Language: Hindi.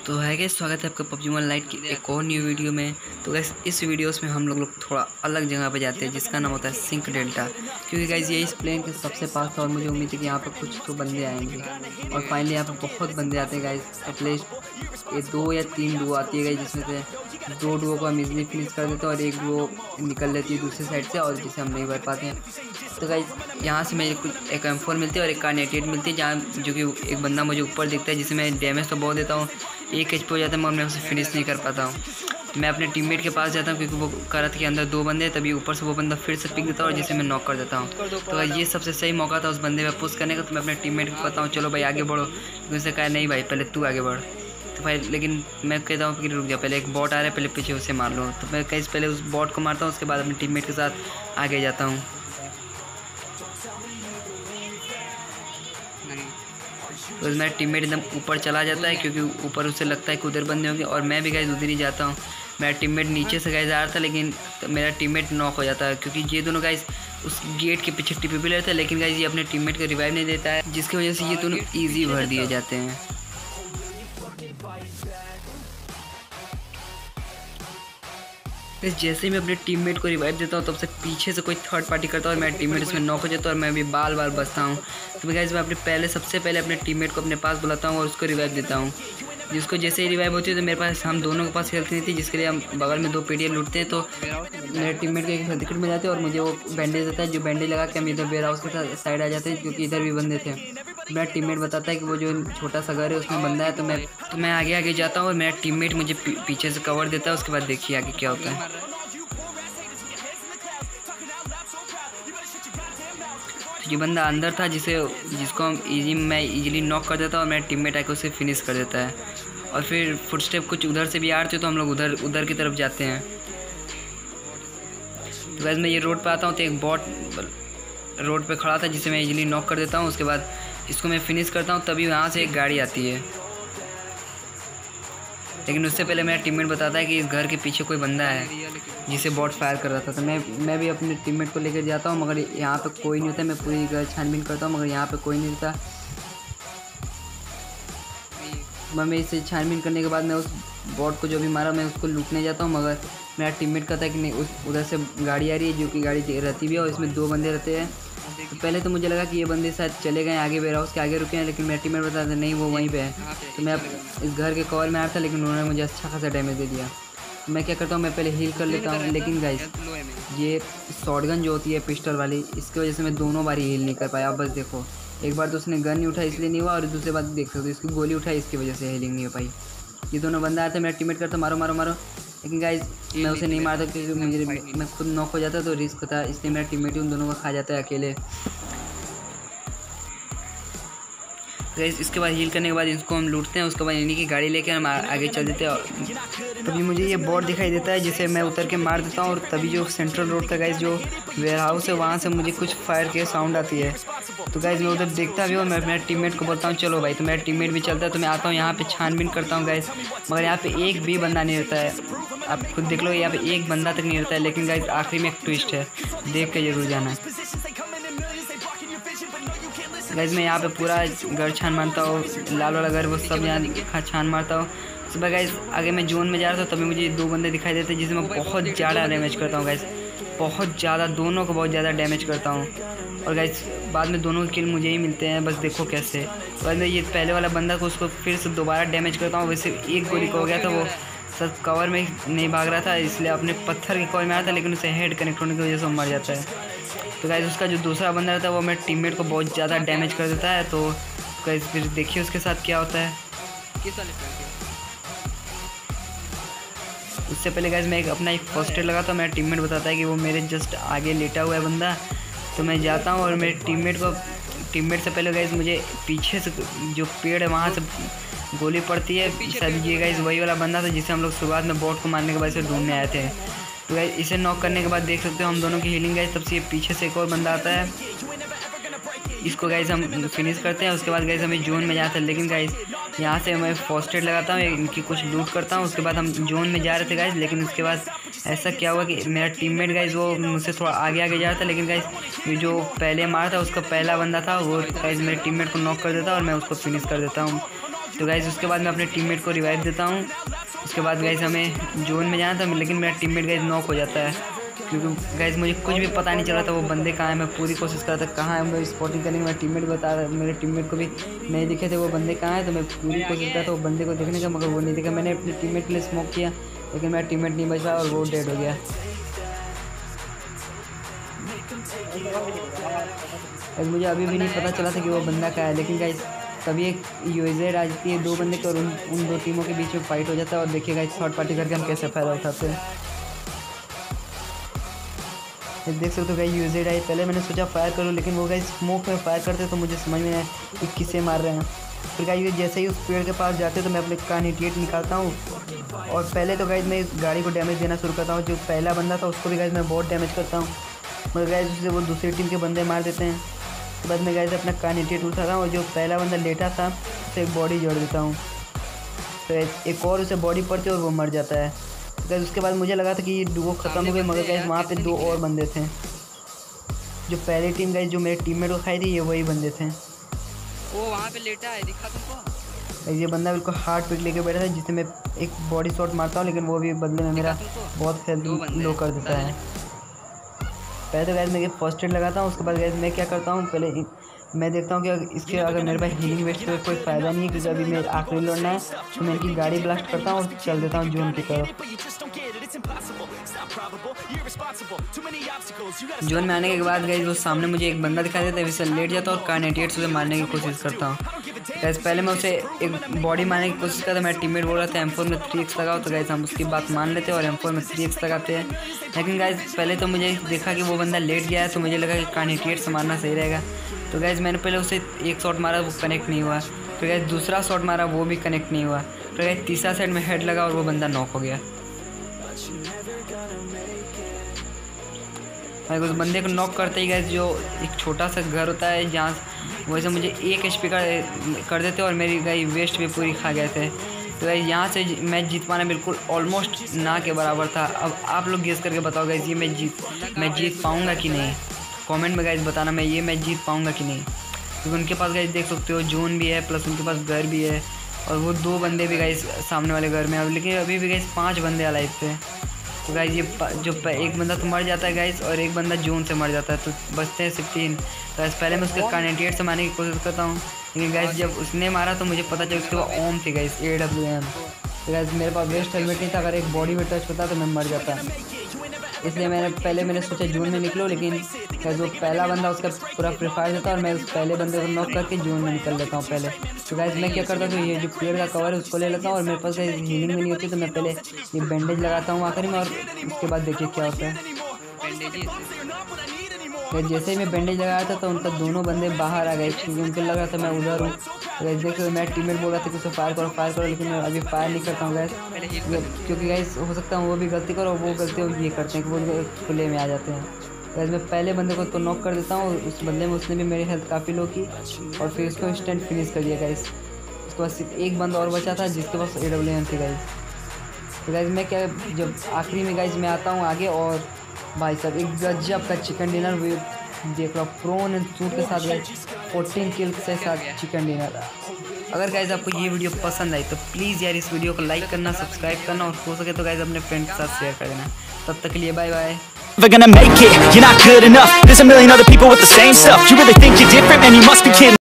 तो है गाइस, स्वागत है आपका पबजी मोबाइल लाइट की एक और न्यू वीडियो में। तो गाइस इस वीडियोस में हम लोग थोड़ा अलग जगह पे जाते हैं जिसका नाम होता है सिंक डेल्टा, क्योंकि गाइस ये इस प्लेन के सबसे पास था और मुझे उम्मीद है कि यहाँ पे कुछ तो बंदे आएंगे। और फाइनली यहाँ पे बहुत बंदे आते हैं गाइस, एटलीस्ट ये 2 या 3 डुओ आती है गाइस, जिसमें से 2 डुओ को हम इजीली फिनिश कर देते हैं और एक डुओ निकल लेती है दूसरी साइड से और जिसे हम नहीं भर पाते हैं। तो गाइस यहाँ से मुझे कुछ एक M4 मिलती है और एक Kar98 मिलती है, जहाँ जो कि एक बंदा मुझे ऊपर दिखता है जिसे मैं डैमेज तो बहुत देता हूँ, 1 HP हो जाता है मगर मैं उसे फिनिश नहीं कर पाता हूँ। मैं अपने टीममेट के पास जाता हूँ क्योंकि वो करत के अंदर 2 बंदे हैं, तभी ऊपर से वो बंदा फिर से पिक देता है और जिसे मैं नॉक कर देता हूँ। तो ये सबसे सही मौका था उस बंदे पे पुश करने का। तो मैं अपने टीममेट को कहता हूँ चलो भाई आगे बढ़ो, क्योंकि उसने कहा नहीं भाई पहले तू आगे बढ़। तो भाई लेकिन मैं कहता हूँ कि रुक जा, पहले एक बॉट आ रहा है, पहले पीछे उसे मार लो। तो मैं कहीं पहले उस बॉट को मारता हूँ, उसके बाद अपने टीममेट के साथ आगे जाता हूँ। तो मेरा टीममेट एकदम ऊपर चला जाता है क्योंकि ऊपर उसे लगता है कि उधर बंदे होंगे और मैं भी गाइस उधर ही जाता हूँ। मेरा टीममेट नीचे से गाइस आ रहा था लेकिन मेरा टीममेट नॉक हो जाता है क्योंकि ये दोनों गाइस उस गेट के पीछे टिपी भी रहता है, लेकिन गाइस ये अपने टीममेट को रिवाइव नहीं देता है, जिसकी वजह से ये दोनों ईजी भर दिए जाते हैं। जैसे ही मैं अपने टीममेट को रिवाइव देता हूँ तब से पीछे से कोई थर्ड पार्टी करता है और मेरा टीममेट उसमें नॉक हो जाता है और मैं भी बाल बाल बचता हूँ। तो मैं गाइस मैं सबसे पहले अपने टीममेट को अपने पास बुलाता हूँ और उसको रिवाइव देता हूँ। जिसको जैसे ही रिवाइव होती है तो मेरे पास हम दोनों के पास हेल्थ नहीं थी, जिसके लिए हम बगल में 2 पेटियाँ लूटते हैं। तो मेरे टीममेट के एक विकेट में जाते हैं और मुझे वो बैंडेज देता है, जो बैंडेज लगा के हम इधर वेयर हाउस के साइड आ जाते हैं क्योंकि इधर भी बंदे थे। तो मेरा टीममेट बताता है कि वो जो छोटा सा घर है उसमें बंदा है। तो मैं आगे आगे जाता हूँ और मेरा टीममेट मुझे पीछे से कवर देता है। उसके बाद देखिए आगे क्या होता है। ये बंदा अंदर था जिसको मैं इजीली नॉक कर देता और मेरा टीममेट आके उसे फिनिश कर देता है। और फिर फुटस्टेप कुछ उधर से भी आ रहे थे तो हम लोग उधर की तरफ जाते हैं। तो वैसे मैं ये रोड पे आता हूँ तो एक बॉट रोड पे खड़ा था जिसे मैं इजीली नॉक कर देता हूँ। उसके बाद इसको मैं फिनिश करता हूँ, तभी वहाँ से एक गाड़ी आती है, लेकिन उससे पहले मेरा टीममेट बताता है कि इस घर के पीछे कोई बंदा है जिसे बॉट फायर कर रहा था। तो मैं भी अपने टीममेट को लेकर जाता हूँ, मगर यहाँ पे कोई नहीं होता। मैं पूरी घर छानबीन करता हूँ मगर यहाँ पे कोई नहीं होता। मैं इसे छानबीन करने के बाद मैं उस बॉट को जो भी मारा मैं उसको लूटने जाता हूँ, मगर मेरा टीममेट कहता है कि नहीं उधर से गाड़ी आ रही है, जो कि गाड़ी रहती भी है और इसमें 2 बंदे रहते हैं। तो पहले तो मुझे लगा कि ये बंदे शायद चले गए आगे वेयर हाउस के आगे रुके हैं, लेकिन मेरा टीममेट बताया था नहीं वो वहीं पे है। तो मैं इस घर के कवर में आया था लेकिन उन्होंने मुझे अच्छा खासा डैमेज दे दिया। तो मैं क्या करता हूँ, मैं पहले हील कर लेता हूँ, लेकिन गाइस ये शॉटगन जो होती है पिस्टल वाली, इसकी वजह से मैं दोनों बार हील नहीं कर पाया। अब बस देखो, एक बार तो उसने गन नहीं उठाई इसलिए नहीं हुआ और दूसरी बात देख सकते हो इसकी गोली उठाई, इसकी वजह से हीलिंग नहीं हो पाई। ये दोनों बंदा आते मेरा टीममेट करता मारो मारो मारो, लेकिन गाइस मैं उसे नहीं मारता क्योंकि मैं खुद नॉक हो जाता तो रिस्क होता, इसलिए मेरा टीममेट उन दोनों को खा जाता है अकेले। गाइस इसके बाद हील करने के बाद इसको हम लूटते हैं। उसके बाद इन्हीं की गाड़ी लेकर हम आगे चल देते हैं और तभी मुझे ये बॉट दिखाई देता है जिसे मैं उतर के मार देता हूँ। और तभी जो सेंट्रल रोड का गाइस जो वेयर हाउस है वहाँ से मुझे कुछ फायर के साउंड आती है। तो गाइस मैं उधर देखता भी हूँ, मैं मेरे टीममेट को बोलता हूँ चलो भाई। तो मेरा टीममेट भी चलता है तो मैं आता हूँ यहाँ पे छानबीन करता हूँ गाइस, मगर यहाँ पे एक भी बंदा नहीं रहता है। आप खुद देख लो यहाँ पे एक बंदा तक नहीं रहता है, लेकिन गाइस आखिरी में एक ट्विस्ट है, देख के जरूर जाना। गाइस मैं यहाँ पे पूरा घर छान मारता हूँ, लाल वाला घर वो सब यहाँ छान मारता हूँ। सुबह गाइस आगे मैं जोन में जा रहा था तभी मुझे 2 बंदे दिखाई देते जिसे मैं बहुत ज़्यादा डैमेज करता हूँ गाइस, बहुत ज़्यादा, दोनों को बहुत ज़्यादा डैमेज करता हूँ। और गाइस बाद में दोनों के किल मुझे ही मिलते हैं, बस देखो कैसे। बाद में ये पहले वाला बंदा को उसको फिर से दोबारा डैमेज करता हूँ। वैसे एक गोली को हो गया था, वो सब कवर में नहीं भाग रहा था इसलिए अपने पत्थर के कवर में आया था, लेकिन उसे हेड कनेक्ट होने की वजह से वो मर जाता है। तो गाइस उसका जो दूसरा बंदा रहता है वो मेरे टीममेट को बहुत ज़्यादा डैमेज कर देता है। तो गाइस फिर देखिए उसके साथ क्या होता है। उससे पहले गाइस मैं अपना एक फर्स्ट एड लगाता हूँ। मेरा टीममेट बताता है कि वो मेरे जस्ट आगे लेटा हुआ है बंदा। तो मैं जाता हूँ और मेरे टीममेट से पहले गाइस मुझे पीछे से जो पेड़ है वहाँ से गोली पड़ती है। शायद ये गाइस वही वाला बंदा था जिसे हम लोग शुरुआत में बॉट को मारने के बाद से ढूंढने आए थे। तो गाइस इसे नॉक करने के बाद देख सकते हो हम दोनों की हीलिंग गाइस, तब से ये पीछे से एक और बंदा आता है, इसको गाइस हम फिनिश करते हैं। उसके बाद गाइस हमें जोन में जाते हैं, लेकिन गाइस यहाँ से मैं फर्स्ट एड लगाता हूँ, इनकी कुछ लूट करता हूँ। उसके बाद हम जोन में जा रहे थे गाइस, लेकिन उसके बाद ऐसा क्या हुआ कि मेरा टीममेट गाइस वो मुझसे थोड़ा आगे आगे जा रहा था, लेकिन गाइस ये जो पहले मारा था उसका पहला बंदा था वो गाइस मेरे टीममेट को नॉक कर देता और मैं उसको फिनिश कर देता हूँ। तो गाइस उसके बाद मैं अपने टीममेट को रिवाइव देता हूँ। उसके बाद गाइस हमें जोन में जाना था, लेकिन मेरा टीममेट गाइस नॉक हो जाता है, क्योंकि गाइस मुझे कुछ भी पता नहीं चला था वो बंदे कहाँ हैं। मैं पूरी कोशिश कर रहा था कहाँ है, मैं स्पॉटिंग करने की। मेरा टीममेट बता रहा, मेरे टीममेट को भी नहीं दिखे थे वो बंदे कहाँ हैं, तो मैं पूरी कोशिश कर रहा था वो बंदे को देखने का, मगर वो नहीं दिखा। मैंने अपने टीममेट के लिए स्मोक किया, लेकिन मेरा टीममेट नहीं बच पाया और वो डेड हो गया। मुझे अभी भी नहीं पता चला था कि वो बंदा कहाँ है, लेकिन गाइस तभी एक यूएजेड आ जाती है 2 बंदे को, और उन 2 टीमों के बीच में फाइट हो जाता है। और देखिए गाइस थर्ड पार्टी करके हम कैसे फ़ायदा उठाते हैं। देख सकते हो गाइस यूएजेड आई, पहले मैंने सोचा फायर करूँ, लेकिन वो गाइस स्मोक में फायर करते तो मुझे समझ में आया कि किसे मार रहे हैं। फिर गाइस जैसे ही उस पेड़ के पास जाते तो मैं अपने Kar98 निकालता हूँ, और पहले तो गाइस मैं इस गाड़ी को डैमेज देना शुरू करता हूँ। जो पहला बंदा था उसको भी गाइस मैं बहुत डैमेज करता हूँ, मगर गाइस उससे वो दूसरी टीम के बंदे मार देते हैं। उसके बाद मैं गाइस अपना Kar98 उठाता हूँ, और जो पहला बंदा लेटा था उसे एक बॉडी जोड़ देता हूँ, तो एक और उसे बॉडी पड़ती है और वो मर जाता है। गाइस उसके बाद मुझे लगा था कि ये डुओ ख़त्म हो गए, मगर गाइस वहाँ पे 2 और बंदे थे। जो पहली टीम गाइस जो मेरे टीममेट को खाई थी, ये वही बंदे थे। वो वहाँ पे लेटा है, दिखा तुमको? ये बंदा बिल्कुल हार्ट पिक लेके बैठा था, जिससे मैं एक बॉडी शॉट मारता हूँ, लेकिन वो भी बदले में मेरा बहुत हेल्थ लो कर देता है। पहले तो गाइस मैं फर्स्ट एड लगाता हूँ। उसके बाद गाइस मैं क्या करता हूँ, पहले मैं देखता हूँ कि इसके अगर मेरे पास हीलिंग वेस्ट तो कोई फ़ायदा नहीं है, क्योंकि अभी मेरे आखिरी लड़ना है, तो मैं इनकी गाड़ी ब्लास्ट करता हूँ और चल देता हूँ जोन की तरफ। जोन में आने के बाद गाइस वो सामने मुझे एक बंदा दिखाई देता है, वैसे लेट जाता हूँ और Kar98 से उसे मारने की कोशिश करता हूँ। गाइस पहले मैं उसे एक बॉडी मारने की कोशिश करता, मेरा टीममेट बोल रहा था M4 में 3x लगाओ, तो गाइस हम उसकी बात मान लेते हैं और M4 में 3x लगाते हैं। लेकिन गाइस पहले तो मुझे देखा कि वो बंदा लेट गया है, तो मुझे लगा कि Kar98 से मारना सही रहेगा। तो गाइस मैंने पहले उसे एक शॉट मारा, वो कनेक्ट नहीं हुआ। फिर गाइस दूसरा शॉट मारा, वो भी कनेक्ट नहीं हुआ। फिर गाइस तीसरा साइड में हेड लगा और वो बंदा नॉक हो गया। उस बंदे को नॉक करते ही गाइस जो एक छोटा सा घर होता है जहाँ वैसे मुझे 1 HP कर देते और मेरी गाइस वेस्ट भी पूरी खा गए थे। तो गाइस यहाँ से मैच जीत पाना बिल्कुल ऑलमोस्ट ना के बराबर था। अब आप लोग गेस करके बताओ गाइस ये मैं जीत पाऊँगा कि नहीं। कमेंट में गाइस बताना मैं ये मैच जीत पाऊँगा कि नहीं, क्योंकि उनके पास गाइस देख सकते हो जोन भी है, प्लस उनके पास घर भी है, और वो 2 बंदे भी गाइस सामने वाले घर में अब, लेकिन अभी भी गाइस 5 बंदे अलाइव थे। तो गाइस ये जो एक बंदा तो मर जाता है गाइस, और एक बंदा जोन से मर जाता है, तो बचते हैं 16। गाइस पहले मैं उसके Kar98 से मारने की कोशिश करता हूँ, लेकिन गाइस जब उसने मारा तो मुझे पता चला उसके बाद ओम थे गाइस AWM। तो गाइस मेरे पास वेस्ट हेलमेट नहीं था, अगर एक बॉडी में टच होता तो मैं मर जाता, इसलिए मैंने सोचा जोन में निकलो। लेकिन गाइस वो पहला बंदा उसका पूरा प्रीफायर देता और मैं उस पहले बंदे को नॉक करके जोन में निकल लेता हूँ पहले। तो गाइस मैं क्या करता हूँ, ये जो पेड़ का कवर है उसको ले लेता हूँ, और मेरे पास हीलिंग में नहीं होती, तो मैं पहले ये बैंडेज लगाता हूँ आखिरी में, और उसके बाद देखिए क्या होता है। जैसे ही मैं बैंडेज लगाया था तो उनका दोनों बंदे बाहर आ गए, क्योंकि उनको लग रहा था मैं उधर हूँ। तो गाइस देखो मेरा टीममेट बोल रहा था कि उसे फायर करो, लेकिन मैं अभी फायर नहीं करता हूँ गाइस, क्योंकि गाइस हो सकता है वो भी गलती करो, वो गलती ये करते हैं कि वो खुले में आ जाते हैं। गाइस मैं पहले बंदे को तो नॉक कर देता हूँ, उस बंदे में उसने भी मेरी हेल्थ काफ़ी लो की, और फिर उसको इंस्टेंट फिनिश कर दिया गाइस। उसके बाद सिर्फ एक बंदा और बचा था जिसके पास AWM थी गाइस। तो गाइस मैं क्या जब आखिरी में गाइस मैं आता हूँ आगे, और भाई साहब एक गजब का चिकन डिनर देख लो, प्रोन एंड सूट के साथ गाइस 14 किल के साथ चिकन डिनर। अगर गाइस आपको ये वीडियो पसंद आई तो प्लीज़ यार इस वीडियो को लाइक करना, सब्सक्राइब करना, और हो सके तो गाइस अपने फ्रेंड के साथ शेयर कर देना। तब तक के लिए bye bye. Never gonna make it, you're not good enough. There's a million other people with the same stuff. You really think you're different, man, you must be kidding.